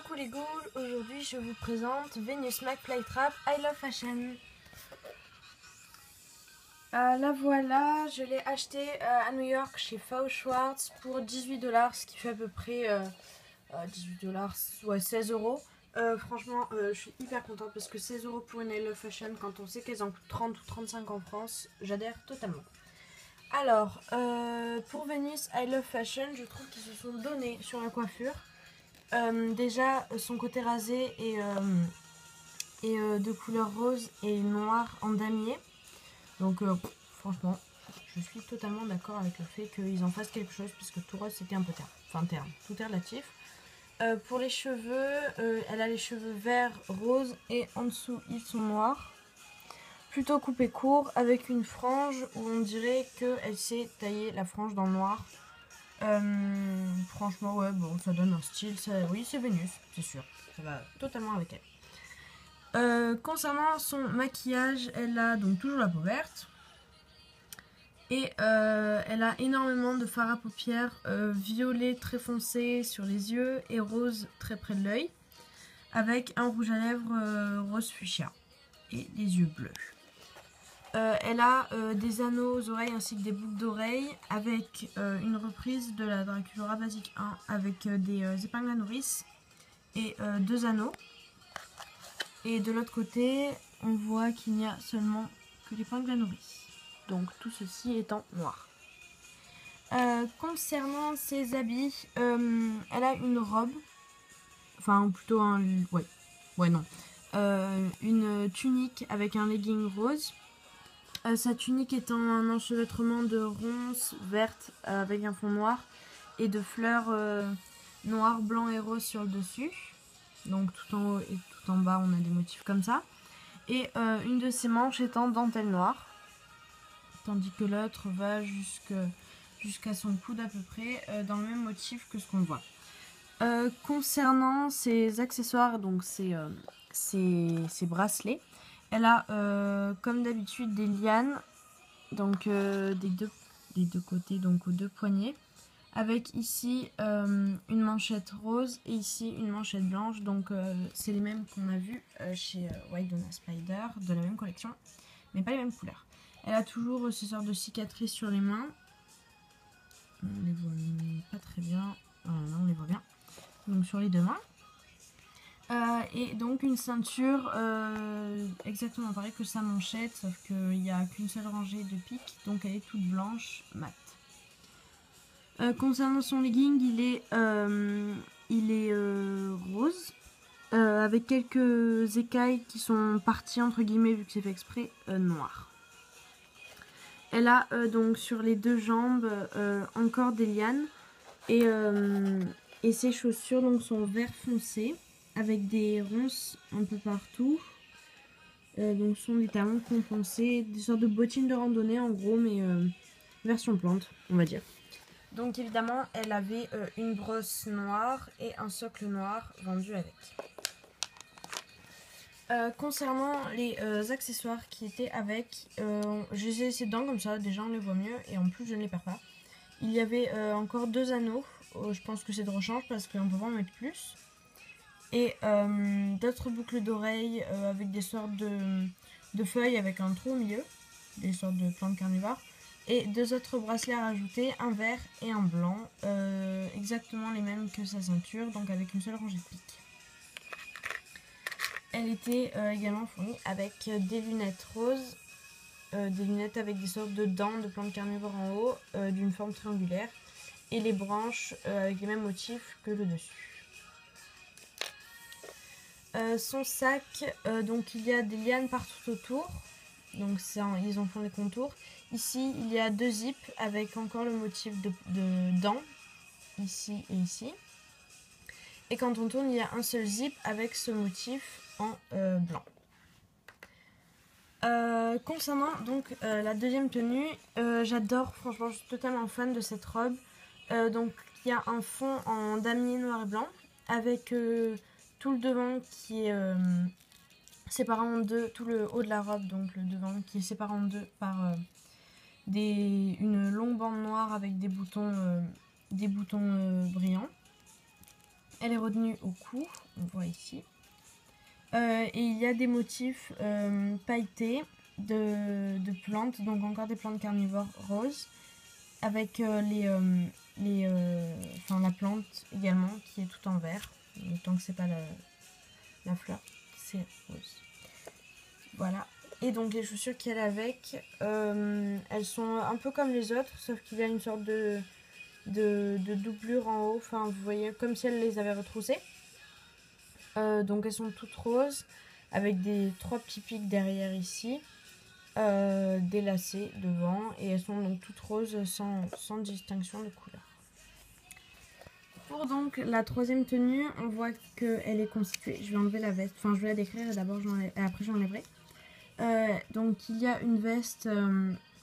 Coucou les ghouls, aujourd'hui je vous présente Venus MAC Flytrap I Love Fashion. La voilà, je l'ai acheté à New York chez Faux Schwartz pour 18$, ce qui fait à peu près 18$, ouais 16 euros. Franchement, je suis hyper contente parce que 16 euros pour une I Love Fashion, quand on sait qu'elles en coûtent 30 ou 35 en France, j'adhère totalement. Alors, pour Venus I Love Fashion, je trouve qu'ils se sont donnés sur la coiffure. Déjà, son côté rasé est de couleur rose et noir en damier. Donc, franchement, je suis totalement d'accord avec le fait qu'ils en fassent quelque chose, puisque tout rose c'était un peu terne. Enfin, terne, tout est relatif. Pour les cheveux, elle a les cheveux verts, roses et en dessous ils sont noirs. Plutôt coupé court avec une frange où on dirait qu'elle s'est taillée la frange dans le noir. Franchement, ouais, bon, ça donne un style. Ça, oui, c'est Vénus, c'est sûr. Ça va totalement avec elle. Concernant son maquillage, elle a donc toujours la peau verte. Et elle a énormément de fard à paupières violet très foncé sur les yeux et rose très près de l'œil. Avec un rouge à lèvres rose fuchsia et des yeux bleus. Elle a des anneaux aux oreilles ainsi que des boucles d'oreilles avec une reprise de la Dracula Basique 1 avec des épingles à nourrice et deux anneaux. Et de l'autre côté, on voit qu'il n'y a seulement que l'épingle à nourrice. Donc tout ceci est en noir. Concernant ses habits, elle a une robe, enfin plutôt un... ouais non. Une tunique avec un legging rose. Sa tunique étant un enchevêtrement de ronces vertes avec un fond noir et de fleurs noires, blancs et roses sur le dessus. Donc tout en haut et tout en bas on a des motifs comme ça. Et une de ses manches est en dentelle noire. Tandis que l'autre va jusqu'à son coude à peu près dans le même motif que ce qu'on voit. Concernant ses accessoires, donc ses bracelets, elle a comme d'habitude des lianes, donc des deux côtés, donc aux deux poignets, avec ici une manchette rose et ici une manchette blanche. Donc c'est les mêmes qu'on a vu chez White Donna Spider, de la même collection, mais pas les mêmes couleurs. Elle a toujours ces sortes de cicatrices sur les mains. On les voit pas très bien, là on les voit bien. Donc sur les deux mains. Et donc une ceinture exactement pareil que sa manchette, sauf qu'il n'y a qu'une seule rangée de piques, donc elle est toute blanche mat. Concernant son legging, il est rose, avec quelques écailles qui sont parties entre guillemets, vu que c'est fait exprès, noir. Elle a donc sur les deux jambes encore des lianes et ses chaussures donc sont vert foncé avec des ronces un peu partout. Donc sont des talons compensés, des sortes de bottines de randonnée en gros, mais version plante on va dire. Donc évidemment elle avait une brosse noire et un socle noir vendu avec. Concernant les accessoires qui étaient avec, je les ai laissés dedans comme ça, déjà on les voit mieux et en plus je ne les perds pas. Il y avait encore deux anneaux, je pense que c'est de rechange parce qu'on peut pas en mettre plus. Et d'autres boucles d'oreilles avec des sortes de feuilles avec un trou au milieu, des sortes de plantes carnivores. Et deux autres bracelets à rajouter, un vert et un blanc, exactement les mêmes que sa ceinture, donc avec une seule rangée de piques. Elle était également fournie avec des lunettes roses, des lunettes avec des sortes de dents de plantes carnivores en haut, d'une forme triangulaire, et les branches avec les mêmes motifs que le dessus. Son sac, donc il y a des lianes partout autour, donc ils en font les contours. Ici il y a deux zips avec encore le motif de dents, ici et ici. Et quand on tourne il y a un seul zip avec ce motif en blanc. Concernant donc la deuxième tenue, j'adore, franchement je suis totalement fan de cette robe. Donc il y a un fond en damier noir et blanc avec tout le devant qui est séparé en deux, tout le haut de la robe, donc le devant qui est séparé en deux par une longue bande noire avec des boutons brillants. Elle est retenue au cou, on voit ici. Et il y a des motifs pailletés de plantes, donc encore des plantes carnivores roses, avec la plante également qui est tout en vert, tant que c'est pas la fleur, c'est rose. Voilà. Et donc les chaussures qu'elle a avec, elles sont un peu comme les autres, sauf qu'il y a une sorte de doublure en haut, enfin vous voyez, comme si elle les avait retroussées. Donc elles sont toutes roses, avec des 3 petits pics derrière ici, des lacets devant, et elles sont donc toutes roses sans distinction de couleur. Pour donc la troisième tenue, on voit qu'elle est constituée, je vais enlever la veste, enfin je vais la décrire et d'abord après j'enlèverai. Donc il y a une veste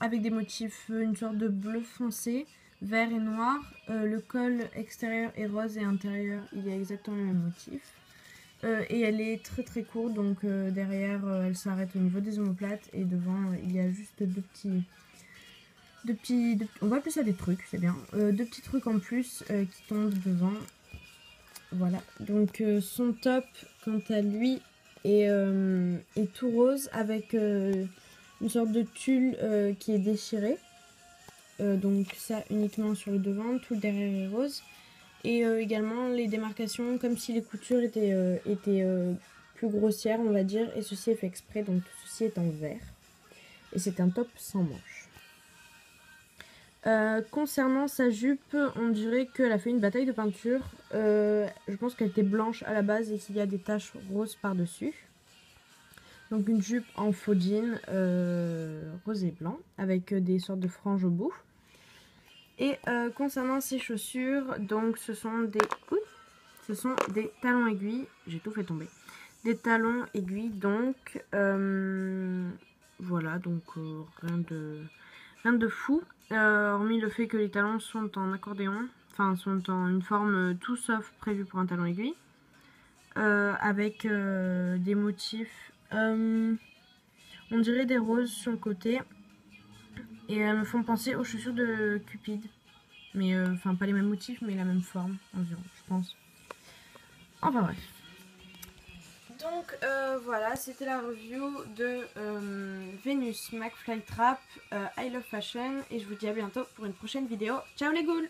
avec des motifs, une sorte de bleu foncé, vert et noir. Le col extérieur est rose et intérieur il y a exactement le même motif. Et elle est très très courte, donc derrière elle s'arrête au niveau des omoplates et devant il y a juste deux petits, on va appeler ça des trucs, c'est bien, deux petits trucs en plus qui tombent devant. Voilà, donc son top quant à lui est tout rose avec une sorte de tulle qui est déchiré. Donc ça uniquement sur le devant, tout le derrière est rose. Et également les démarcations comme si les coutures étaient plus grossières on va dire. Et ceci est fait exprès, donc tout ceci est en vert. Et c'est un top sans manches. Concernant sa jupe, on dirait qu'elle a fait une bataille de peinture. Je pense qu'elle était blanche à la base et qu'il y a des taches roses par-dessus. Donc une jupe en faux jean rose et blanc avec des sortes de franges au bout. Et concernant ses chaussures, donc ce sont des talons aiguilles. J'ai tout fait tomber. Des talons aiguilles donc. Voilà, donc rien de fou. Hormis le fait que les talons sont en accordéon. Enfin, sont en une forme tout sauf prévue pour un talon aiguille. Avec des motifs. On dirait des roses sur le côté. Et elles me font penser aux chaussures de Cupid. Mais enfin pas les mêmes motifs mais la même forme environ je pense. Enfin bref. Donc voilà, c'était la review de Venus McFly Trap I Love Fashion. Et je vous dis à bientôt pour une prochaine vidéo. Ciao les ghouls!